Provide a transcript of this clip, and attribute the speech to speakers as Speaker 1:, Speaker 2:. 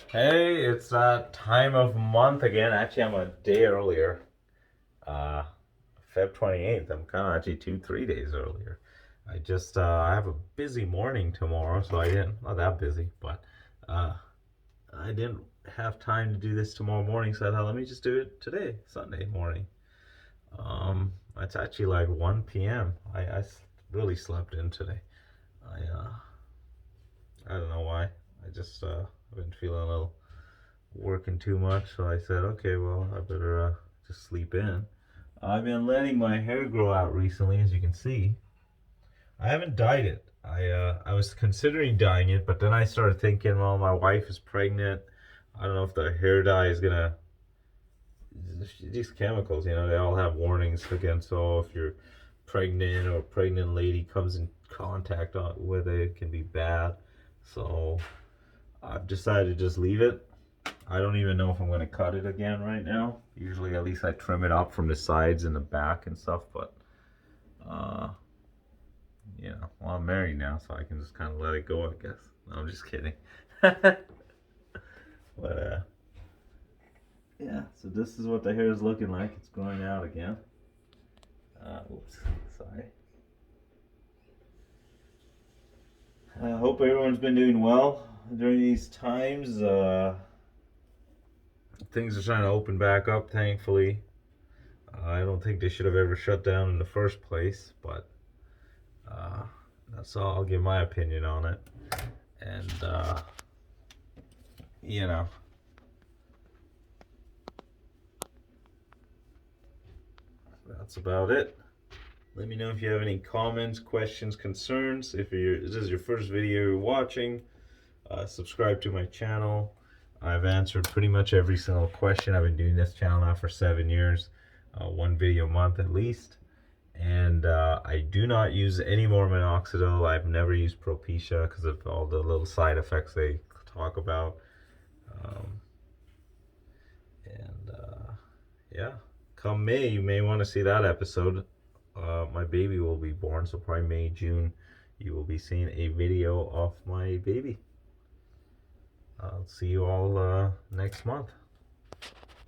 Speaker 1: Hey, it's that time of month again. Actually, I'm a day earlier. Uh, Feb 28th. I'm kind of actually 3 days earlier. I have a busy morning tomorrow, so I didn't, not that busy, but uh, I didn't have time to do this tomorrow morning, so I thought, let me just do it today, Sunday morning. It's actually like 1 p.m. I really slept in today. I don't know why. I've been feeling a little working too much, so I said, okay, well, I better just sleep in. I've been letting my hair grow out recently, as you can see. I haven't dyed it. I was considering dyeing it, but then I started thinking, well, my wife is pregnant. I don't know if the hair dye is gonna. These chemicals, they all have warnings against. So if you're pregnant or a pregnant lady comes in contact with it, it can be bad. So I've decided to just leave it. I don't even know if I'm going to cut it again right now. Usually at least I trim it up from the sides and the back and stuff, but uh well, I'm married now, so I can just kind of let it go, I guess. No, I'm just kidding. But yeah, so this is what the hair is looking like. It's growing out again. Oops, sorry. I hope everyone's been doing well during these times. Things are trying to open back up, thankfully. I don't think they should have ever shut down in the first place, but uh, that's all. I'll give my opinion on it. And, you know, that's about it. Let me know if you have any comments, questions, concerns. If this is your first video you're watching, subscribe to my channel. I've answered pretty much every single question. I've been doing this channel now for 7 years, one video a month at least. And I do not use any more minoxidil. I've never used Propecia because of all the little side effects they talk about. Um, and yeah, come May, you may want to see that episode. My baby will be born, so probably May, June, you will be seeing a video of my baby. I'll see you all next month.